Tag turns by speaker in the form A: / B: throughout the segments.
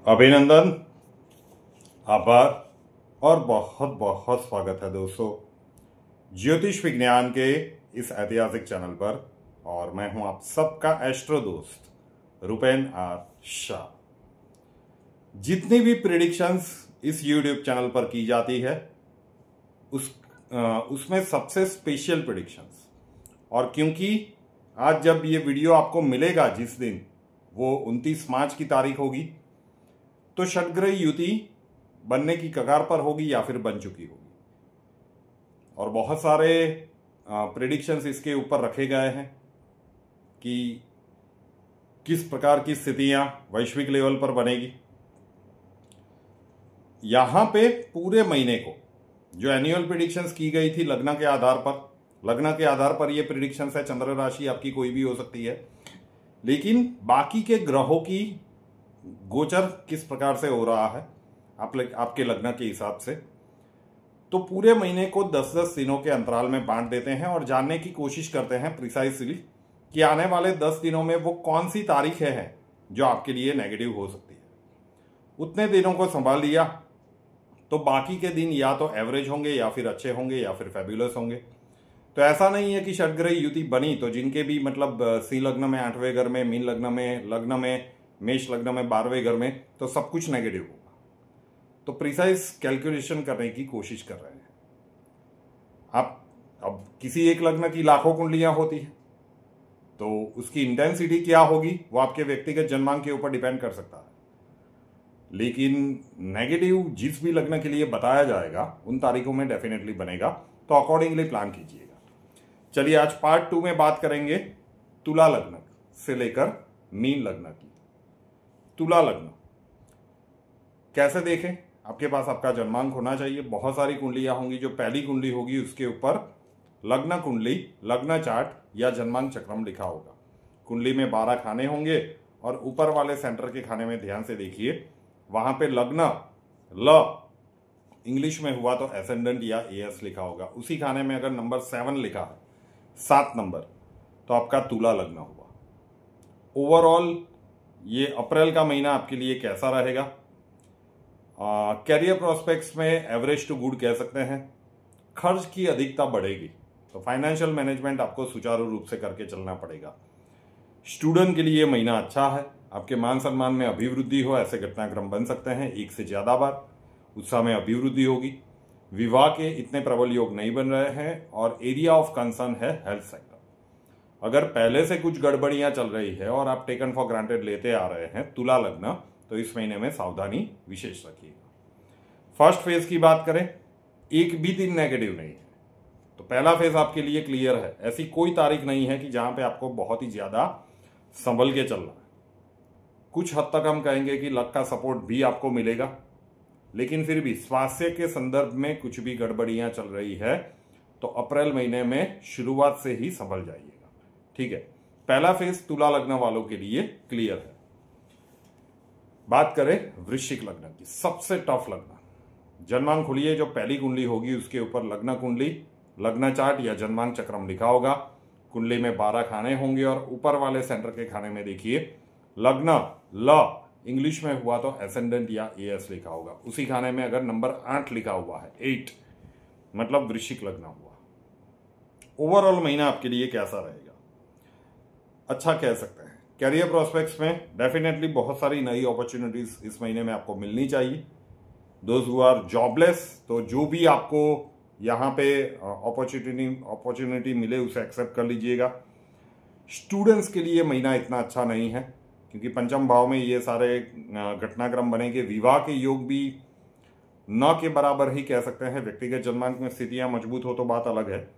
A: अभिनंदन, आभार और बहुत बहुत स्वागत है दोस्तों ज्योतिष विज्ञान के इस ऐतिहासिक चैनल पर। और मैं हूं आप सबका एस्ट्रो दोस्त रुपेन आर शाह। जितनी भी प्रिडिक्शंस इस यूट्यूब चैनल पर की जाती है उसमें सबसे स्पेशल प्रिडिक्शंस, और क्योंकि आज जब ये वीडियो आपको मिलेगा जिस दिन वो 29 मार्च की तारीख होगी, तो षटग्रह युति बनने की कगार पर होगी या फिर बन चुकी होगी। और बहुत सारे प्रेडिक्शंस इसके ऊपर रखे गए हैं कि किस प्रकार की स्थितियां वैश्विक लेवल पर बनेगी। यहां पे पूरे महीने को जो एनुअल प्रेडिक्शंस की गई थी लग्न के आधार पर ये प्रेडिक्शंस है। चंद्र राशि आपकी कोई भी हो सकती है, लेकिन बाकी के ग्रहों की गोचर किस प्रकार से हो रहा है आपके लग्न के हिसाब से, तो पूरे महीने को 10-10 दिनों के अंतराल में बांट देते हैं और जानने की कोशिश करते हैं प्रिसाइसली कि आने वाले 10 दिनों में वो कौन सी तारीखें हैं जो आपके लिए नेगेटिव हो सकती है। उतने दिनों को संभाल लिया तो बाकी के दिन या तो एवरेज होंगे या फिर अच्छे होंगे या फिर फैबुलस होंगे। तो ऐसा नहीं है कि षटग्रह युति बनी तो जिनके भी मतलब सिंह लग्न में 8वें घर में, मीन लग्न में, मेष लग्न में 12वें घर में, तो सब कुछ नेगेटिव होगा। तो प्रिसाइज कैलकुलेशन करने की कोशिश कर रहे हैं आप। अब किसी एक लग्न की लाखों कुंडलियां होती है तो उसकी इंटेंसिटी क्या होगी वो आपके व्यक्तिगत जन्मांक के ऊपर डिपेंड कर सकता है, लेकिन नेगेटिव जिस भी लग्न के लिए बताया जाएगा उन तारीखों में डेफिनेटली बनेगा। तो अकॉर्डिंगली प्लान कीजिएगा। चलिए आज पार्ट 2 में बात करेंगे तुला लग्न से लेकर मीन लग्न की। तुला लग्न कैसे देखें? आपके पास आपका जन्मांक होना चाहिए। बहुत सारी कुंडलियां होंगी। जो पहली कुंडली होगी उसके ऊपर लग्न कुंडली, लग्न चार्ट या जन्मांक चक्रम लिखा होगा। कुंडली में 12 खाने होंगे और ऊपर वाले सेंटर के खाने में ध्यान से देखिए, वहां पे लग्न ल इंग्लिश में हुआ तो एसेंडेंट या एएस लिखा होगा। उसी खाने में अगर नंबर 7 लिखा है, 7 नंबर, तो आपका तुला लग्न हुआ। ओवरऑल ये अप्रैल का महीना आपके लिए कैसा रहेगा? कैरियर प्रोस्पेक्ट्स में एवरेज टू गुड कह सकते हैं। खर्च की अधिकता बढ़ेगी, तो फाइनेंशियल मैनेजमेंट आपको सुचारू रूप से करके चलना पड़ेगा। स्टूडेंट के लिए महीना अच्छा है। आपके मान सम्मान में अभिवृद्धि हो ऐसे घटनाक्रम बन सकते हैं, एक से ज्यादा बार। उत्साह में अभिवृद्धि होगी। विवाह के इतने प्रबल योग नहीं बन रहे हैं और एरिया ऑफ कंसर्न है हेल्थ सेक्टर। अगर पहले से कुछ गड़बड़ियां चल रही है और आप टेकन फॉर ग्रांटेड लेते आ रहे हैं तुला लग्न, तो इस महीने में सावधानी विशेष रखिएगा। फर्स्ट फेज की बात करें, एक भी दिन नेगेटिव नहीं है, तो पहला फेज आपके लिए क्लियर है। ऐसी कोई तारीख नहीं है कि जहां पे आपको बहुत ही ज्यादा संभल के चलना है। कुछ हद तक हम कहेंगे कि लक का सपोर्ट भी आपको मिलेगा, लेकिन फिर भी स्वास्थ्य के संदर्भ में कुछ भी गड़बड़ियां चल रही है तो अप्रैल महीने में शुरुआत से ही संभल जाइएगा। ठीक है, पहला फेज तुला लग्न वालों के लिए क्लियर है। बात करें वृश्चिक लग्न की, सबसे टफ लग्न। जन्मांक खुलिए, जो पहली कुंडली होगी उसके ऊपर लग्न कुंडली, लग्न चार्ट या जन्मांक चक्रम लिखा होगा। कुंडली में 12 खाने होंगे और ऊपर वाले सेंटर के खाने में देखिए लग्न ल इंग्लिश में हुआ तो एसेंडेंट या एएस लिखा होगा। उसी खाने में अगर नंबर 8 लिखा हुआ है, 8 मतलब वृश्चिक लग्न हुआ। ओवरऑल महीना आपके लिए कैसा रहेगा? अच्छा कह सकते हैं। कैरियर प्रोस्पेक्ट्स में डेफिनेटली बहुत सारी नई अपॉर्चुनिटीज इस महीने में आपको मिलनी चाहिए। दोज हु आर जॉबलेस, तो जो भी आपको यहाँ पे अपॉर्चुनिटी मिले उसे एक्सेप्ट कर लीजिएगा। स्टूडेंट्स के लिए महीना इतना अच्छा नहीं है क्योंकि पंचम भाव में ये सारे घटनाक्रम बनेंगे। विवाह के योग भी न के बराबर ही कह सकते हैं। व्यक्तिगत जन्मांक में स्थितियां मजबूत हो तो बात अलग है।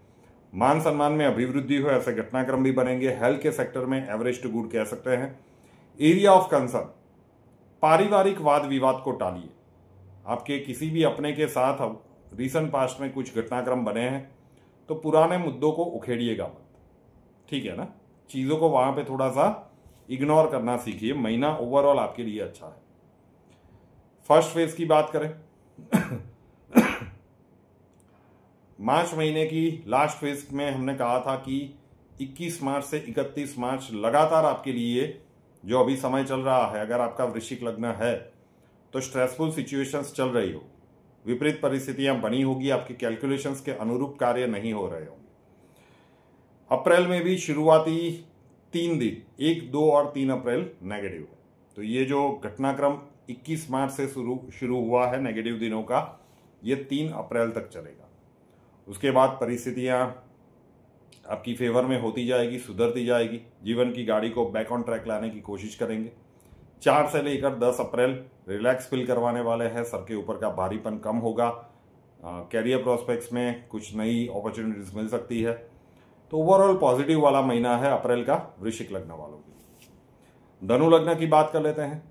A: मान सम्मान में अभिवृद्धि हो ऐसे घटनाक्रम भी बनेंगे। हेल्थ के सेक्टर में एवरेज टू गुड कह सकते हैं। एरिया ऑफ कंसर्न, पारिवारिक वाद विवाद को टालिए। आपके किसी भी अपने के साथ रीसेंट पास्ट में कुछ घटनाक्रम बने हैं तो पुराने मुद्दों को उखेड़िएगा मत। ठीक है ना, चीजों को वहां पे थोड़ा सा इग्नोर करना सीखिए। महीना ओवरऑल आपके लिए अच्छा है। फर्स्ट फेज की बात करें मार्च महीने की लास्ट फेज में हमने कहा था कि 21 मार्च से 31 मार्च लगातार आपके लिए जो अभी समय चल रहा है, अगर आपका वृश्चिक लग्न है तो स्ट्रेसफुल सिचुएशंस चल रही हो, विपरीत परिस्थितियां बनी होगी, आपके कैलकुलेशंस के अनुरूप कार्य नहीं हो रहे होंगे। अप्रैल में भी शुरुआती 3 दिन 1, 2 और 3 अप्रैल नेगेटिव है। तो ये जो घटनाक्रम 21 मार्च से शुरू हुआ है नेगेटिव दिनों का, ये 3 अप्रैल तक चलेगा। उसके बाद परिस्थितियां आपकी फेवर में होती जाएगी, सुधरती जाएगी, जीवन की गाड़ी को बैक ऑन ट्रैक लाने की कोशिश करेंगे। 4 से लेकर 10 अप्रैल रिलैक्स फील करवाने वाले हैं, सर के ऊपर का भारीपन कम होगा, कैरियर प्रोस्पेक्ट्स में कुछ नई अपॉर्चुनिटीज मिल सकती है। तो ओवरऑल पॉजिटिव वाला महीना है अप्रैल का वृश्चिक लग्न वालों के लिए। धनु लग्न की बात कर लेते हैं।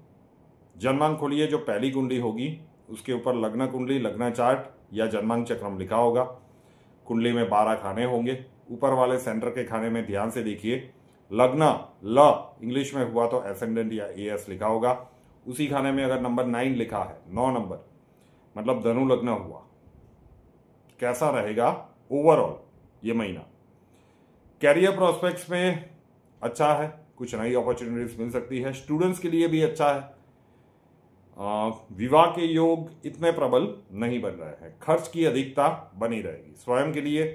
A: जन्मांक खोलिए, जो पहली कुंडली होगी उसके ऊपर लग्न कुंडली, लग्न चार्ट या जन्मांक चक्रम लिखा होगा। कुंडली में 12 खाने होंगे। ऊपर वाले सेंटर के खाने में ध्यान से देखिए, लग्न ल इंग्लिश में हुआ तो एसेंडेंट या एएस लिखा होगा। उसी खाने में अगर नंबर 9 लिखा है, 9 नंबर, मतलब धनु लग्न हुआ। कैसा रहेगा ओवरऑल ये महीना? कैरियर प्रोस्पेक्ट्स में अच्छा है, कुछ नई अपॉर्चुनिटीज मिल सकती है। स्टूडेंट्स के लिए भी अच्छा है। विवाह के योग इतने प्रबल नहीं बन रहे हैं। खर्च की अधिकता बनी रहेगी। स्वयं के लिए,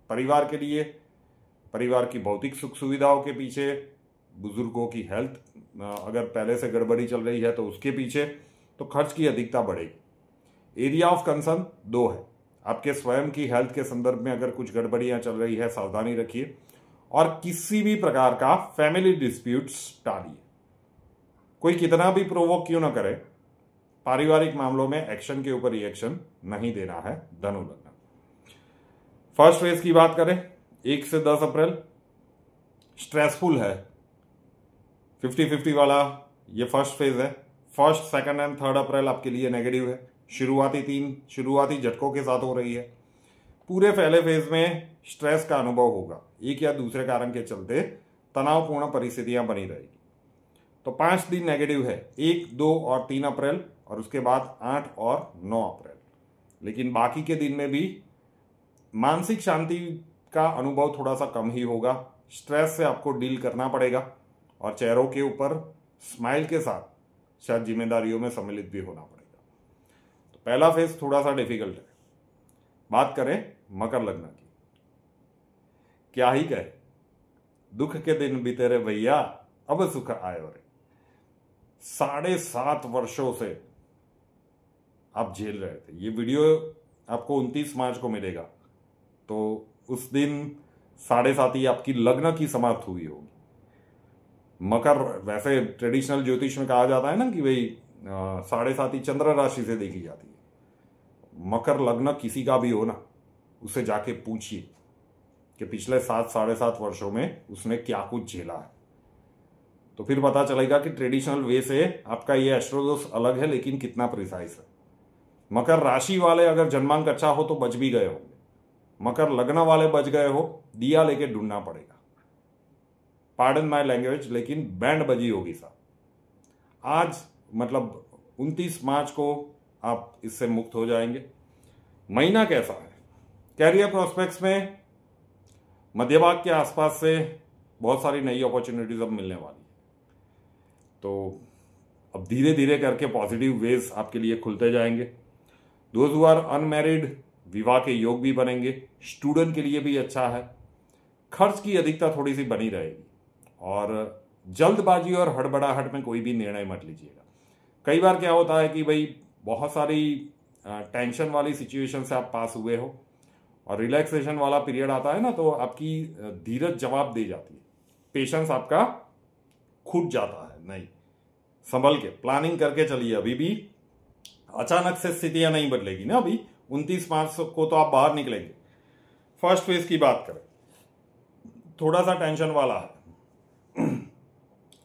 A: परिवार के लिए, परिवार की भौतिक सुख सुविधाओं के पीछे, बुजुर्गों की हेल्थ अगर पहले से गड़बड़ी चल रही है तो उसके पीछे, तो खर्च की अधिकता बढ़ेगी। एरिया ऑफ कंसर्न 2 है। आपके स्वयं की हेल्थ के संदर्भ में अगर कुछ गड़बड़ियां चल रही है, सावधानी रखिए। और किसी भी प्रकार का फैमिली डिस्प्यूट्स टालिए। कोई कितना भी प्रोवोक क्यों ना करे, पारिवारिक मामलों में एक्शन के ऊपर रिएक्शन नहीं देना है धनु लग्न। फर्स्ट फेज की बात करें, 1 से 10 अप्रैल स्ट्रेसफुल है, 50-50 वाला ये फर्स्ट फेज है। 1, 2 एंड 3 अप्रैल आपके लिए नेगेटिव है। शुरुआती झटकों के साथ हो रही है। पूरे पहले फेज में स्ट्रेस का अनुभव होगा, एक या दूसरे कारण के चलते तनावपूर्ण परिस्थितियां बनी रहेगी। तो 5 दिन नेगेटिव है, 1, 2 और 3 अप्रैल, और उसके बाद 8 और 9 अप्रैल। लेकिन बाकी के दिन में भी मानसिक शांति का अनुभव थोड़ा सा कम ही होगा। स्ट्रेस से आपको डील करना पड़ेगा और चेहरों के ऊपर स्माइल के साथ शायद जिम्मेदारियों में सम्मिलित भी होना पड़ेगा। तो पहला फेज थोड़ा सा डिफिकल्ट है। बात करें मकर लग्न की, क्या ही कहे, दुख के दिन बीते रे भैया, अब सुख आयो रे। 7.5 वर्षों से आप झेल रहे थे। ये वीडियो आपको 29 मार्च को मिलेगा, तो उस दिन 7.5 आपकी लग्न की समाप्त हुई होगी। मकर, वैसे ट्रेडिशनल ज्योतिष में कहा जाता है ना कि भाई 7.5 चंद्र राशि से देखी जाती है। मकर लग्न किसी का भी हो ना, उसे जाके पूछिए कि पिछले 7-7.5 वर्षों में उसने क्या कुछ झेला है, तो फिर पता चलेगा कि ट्रेडिशनल वे से आपका ये एस्ट्रोडोस अलग है, लेकिन कितना प्रिसाइज है। मकर राशि वाले अगर जन्मांक अच्छा हो तो बच भी गए होंगे। मकर लग्न वाले बच गए हो, दिया लेके ढूंढना पड़ेगा। पार्डन माय लैंग्वेज, लेकिन बैंड बजी होगी साहब। आज मतलब 29 मार्च को आप इससे मुक्त हो जाएंगे। महीना कैसा है? कैरियर प्रोस्पेक्ट्स में मध्य भाग के आसपास से बहुत सारी नई अपॉर्चुनिटीज अब मिलने वाली है। तो अब धीरे धीरे करके पॉजिटिव वेज आपके लिए खुलते जाएंगे। दोज हु आर अनमैरिड, विवाह के योग भी बनेंगे। स्टूडेंट के लिए भी अच्छा है। खर्च की अधिकता थोड़ी सी बनी रहेगी और जल्दबाजी और हड़बड़ाहट में कोई भी निर्णय मत लीजिएगा। कई बार क्या होता है कि भाई बहुत सारी टेंशन वाली सिचुएशन से आप पास हुए हो और रिलैक्सेशन वाला पीरियड आता है ना, तो आपकी धीरज जवाब दे जाती है, पेशेंस आपका खुद जाता है। नहीं, संभल के प्लानिंग करके चलिए। अभी भी अचानक से स्थितियां नहीं बदलेगी ना। अभी 29 मार्च को तो आप बाहर निकलेंगे। फर्स्ट फेज की बात करें, थोड़ा सा टेंशन वाला है।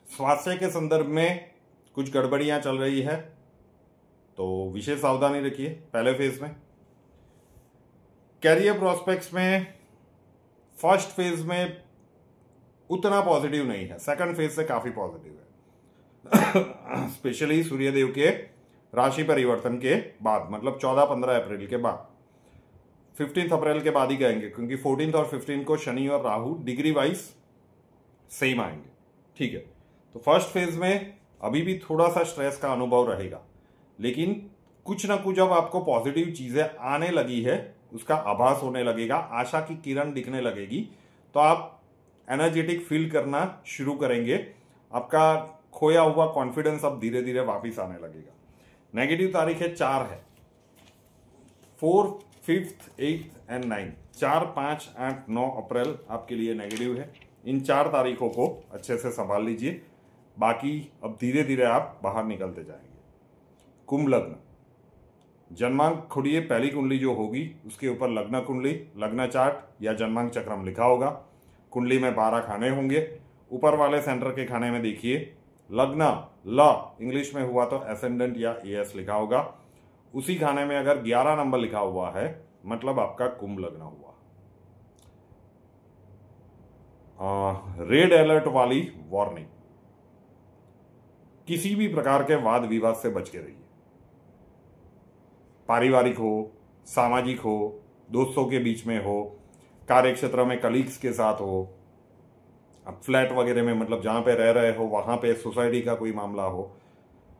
A: स्वास्थ्य के संदर्भ में कुछ गड़बड़ियां चल रही है, तो विशेष सावधानी रखिए पहले फेज में। कैरियर प्रोस्पेक्ट्स में फर्स्ट फेज में उतना पॉजिटिव नहीं है, सेकंड फेज से काफी पॉजिटिव है। स्पेशली सूर्यदेव के राशि परिवर्तन के बाद, मतलब 14-15 अप्रैल के बाद। 15 अप्रैल के बाद ही कहेंगे, क्योंकि 14 और 15 को शनि और राहु डिग्री वाइज सेम आएंगे। ठीक है, तो फर्स्ट फेज में अभी भी थोड़ा सा स्ट्रेस का अनुभव रहेगा। लेकिन कुछ ना कुछ अब आपको पॉजिटिव चीजें आने लगी है, उसका आभास होने लगेगा, आशा की किरण दिखने लगेगी, तो आप एनर्जेटिक फील करना शुरू करेंगे। आपका खोया हुआ कॉन्फिडेंस अब धीरे धीरे वापिस आने लगेगा। नेगेटिव तारीख है 4 है, 4, 5, 8 एंड 9। 4, 5, 8, 9 अप्रैल आपके लिए नेगेटिव है। इन 4 तारीखों को अच्छे से संभाल लीजिए, बाकी अब धीरे धीरे आप बाहर निकलते जाएंगे। कुंभ लग्न, जन्मांक खोलिए, पहली कुंडली जो होगी उसके ऊपर लग्न कुंडली, लग्न चार्ट या जन्मांक चक्रम लिखा होगा। कुंडली में 12 खाने होंगे। ऊपर वाले सेंटर के खाने में देखिए लग्न ल इंग्लिश में हुआ तो एसेंडेंट या एएस लिखा होगा। उसी खाने में अगर 11 नंबर लिखा हुआ है मतलब आपका कुंभ लग्न हुआ। रेड अलर्ट वाली वार्निंग, किसी भी प्रकार के वाद विवाद से बच के रहिए। पारिवारिक हो, सामाजिक हो, दोस्तों के बीच में हो, कार्य क्षेत्र में कलीग्स के साथ हो, अब फ्लैट वगैरह में मतलब जहां पे रह रहे हो वहां पे सोसाइटी का कोई मामला हो,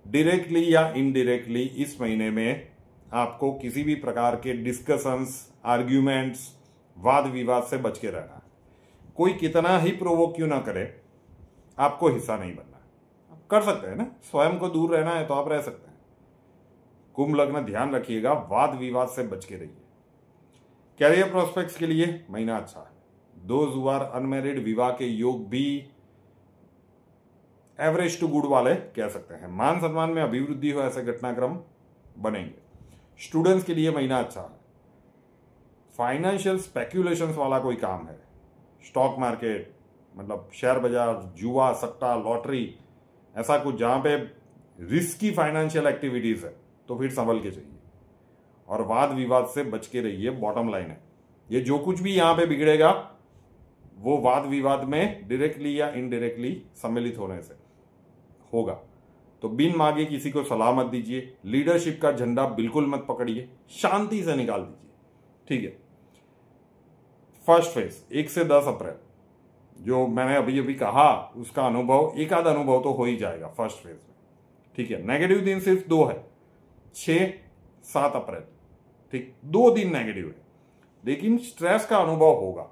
A: डायरेक्टली या इनडायरेक्टली इस महीने में आपको किसी भी प्रकार के डिस्कशंस, आर्ग्यूमेंट्स, वाद विवाद से बच के रहना है। कोई कितना ही प्रोवोक क्यों ना करे, आपको हिस्सा नहीं बनना है। आप कर सकते हैं ना, स्वयं को दूर रहना है तो आप रह सकते हैं। कुंभ लग्न ध्यान रखिएगा, वाद विवाद से बच के रहिए। कैरियर प्रोस्पेक्ट्स के लिए महीना अच्छा है। दोज हु आर अनमैरिड, विवाह के योग भी एवरेज टू गुड वाले कह सकते हैं। मान सम्मान में अभिवृद्धि हो ऐसे घटनाक्रम बनेंगे। स्टूडेंट्स के लिए महीना अच्छा है। फाइनेंशियल स्पेक्यूलेशंस वाला कोई काम है, स्टॉक मार्केट मतलब शेयर बाजार, जुआ, सट्टा, लॉटरी, ऐसा कुछ जहां पे रिस्की फाइनेंशियल एक्टिविटीज है तो फिर संभल के चाहिए और वाद विवाद से बच के रहिए। बॉटम लाइन है, ये जो कुछ भी यहां पे बिगड़ेगा वो वाद विवाद में डायरेक्टली या इनडायरेक्टली सम्मिलित होने से होगा। तो बिन मांगे किसी को सलाह मत दीजिए। लीडरशिप का झंडा बिल्कुल मत पकड़िए, शांति से निकाल दीजिए, ठीक है। फर्स्ट फेज 1 से 10 अप्रैल जो मैंने अभी अभी कहा उसका अनुभव, एक आध अनुभव तो हो ही जाएगा फर्स्ट फेज में, ठीक है। नेगेटिव दिन सिर्फ 2 है, 6, 7 अप्रैल, ठीक। 2 दिन नेगेटिव है, लेकिन स्ट्रेस का अनुभव होगा।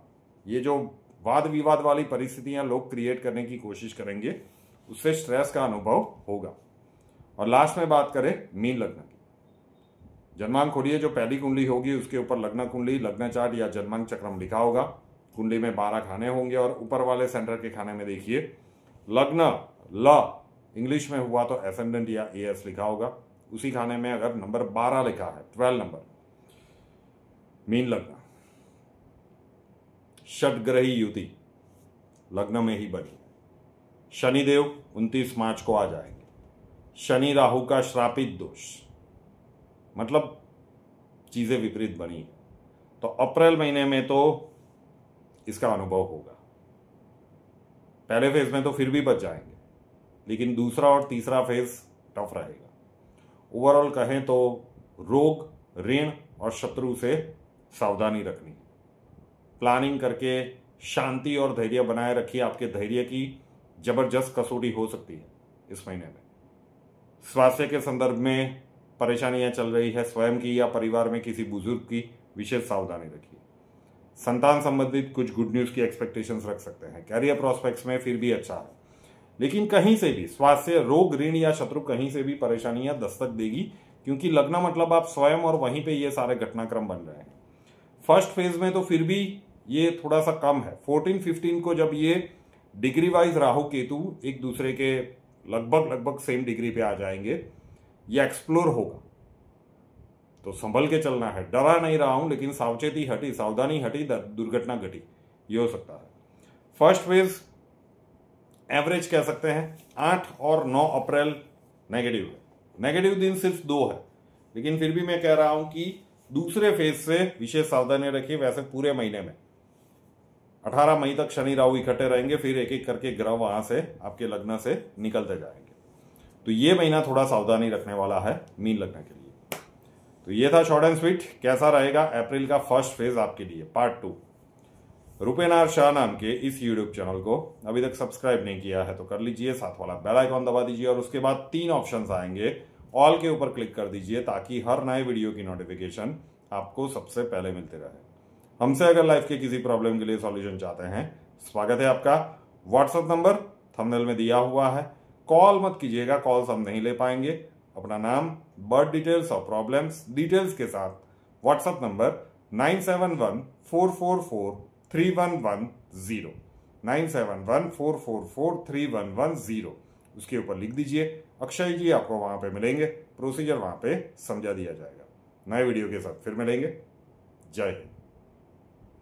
A: ये जो वाद विवाद वाली परिस्थितियां लोग क्रिएट करने की कोशिश करेंगे उससे स्ट्रेस का अनुभव होगा। और लास्ट में बात करें मीन लग्न की, जन्मांक खोलिए, जो पहली कुंडली होगी उसके ऊपर लग्न कुंडली, लग्न चार्ट या जन्मांक चक्रम लिखा होगा। कुंडली में 12 खाने होंगे और ऊपर वाले सेंटर के खाने में देखिए लग्न ल इंग्लिश में हुआ तो एसेंडेंट या एएस लिखा होगा। उसी खाने में अगर नंबर 12 लिखा है, 12 नंबर, मीन लग्न। षटग्रही युति लग्न में ही बनी। शनिदेव 29 मार्च को आ जाएंगे। शनि राहु का श्रापित दोष, मतलब चीजें विपरीत बनी है, तो अप्रैल महीने में तो इसका अनुभव होगा। पहले फेज में तो फिर भी बच जाएंगे, लेकिन दूसरा और तीसरा फेज टफ रहेगा। ओवरऑल कहें तो रोग, ऋण और शत्रु से सावधानी रखनी है। प्लानिंग करके शांति और धैर्य बनाए रखिए। आपके धैर्य की जबरदस्त कसौटी हो सकती है इस महीने में। स्वास्थ्य के संदर्भ में परेशानियां चल रही है, स्वयं की या परिवार में किसी बुजुर्ग की, विशेष सावधानी रखिए। संतान संबंधित कुछ गुड न्यूज की एक्सपेक्टेशंस रख सकते हैं। कैरियर प्रोस्पेक्ट्स में फिर भी अच्छा है, लेकिन कहीं से भी स्वास्थ्य, रोग, ऋण या शत्रु कहीं से भी परेशानियां दस्तक देगी, क्योंकि लग्न मतलब आप स्वयं और वहीं पे ये सारे घटनाक्रम बन रहे हैं। फर्स्ट फेज में तो फिर भी ये थोड़ा सा कम है। 14-15 को जब ये डिग्री वाइज राहु केतु एक दूसरे के लगभग सेम डिग्री पे आ जाएंगे, ये एक्सप्लोर होगा, तो संभल के चलना है। डरा नहीं रहा हूं, लेकिन सावचेती हटी, सावधानी हटी, दुर्घटना घटी, ये हो सकता है। फर्स्ट फेज एवरेज कह सकते हैं। 8 और 9 अप्रैल नेगेटिव है। नेगेटिव दिन सिर्फ 2 है, लेकिन फिर भी मैं कह रहा हूं कि दूसरे फेज से विशेष सावधानी रखिए। वैसे पूरे महीने में 18 मई तक शनि राहु इकट्ठे रहेंगे, फिर एक एक करके ग्रह वहां से आपके लग्न से निकलते जाएंगे। तो ये महीना थोड़ा सावधानी रखने वाला है मीन लग्न के लिए। तो ये था शॉर्ट एंड स्वीट। कैसा रहेगा अप्रैल का फर्स्ट फेज आपके लिए, पार्ट 2। रुपेनार शाह नाम के इस यूट्यूब चैनल को अभी तक सब्सक्राइब नहीं किया है तो कर लीजिए, साथ वाला बेल आइकॉन दबा दीजिए और उसके बाद 3 ऑप्शंस आएंगे, ऑल के ऊपर क्लिक कर दीजिए ताकि हर नए वीडियो की नोटिफिकेशन आपको सबसे पहले मिलते रहे। हमसे अगर लाइफ के किसी प्रॉब्लम के लिए सॉल्यूशन चाहते हैं, स्वागत है आपका। व्हाट्सएप नंबर थंबनेल में दिया हुआ है। कॉल मत कीजिएगा, कॉल्स हम नहीं ले पाएंगे। अपना नाम, बर्थ डिटेल्स और प्रॉब्लम्स डिटेल्स के साथ व्हाट्सएप नंबर 9714443110 9714443110 उसके ऊपर लिख दीजिए। अक्षय जी आपको वहां पे मिलेंगे, प्रोसीजर वहां पे समझा दिया जाएगा। नए वीडियो के साथ फिर मिलेंगे। जय हिंद।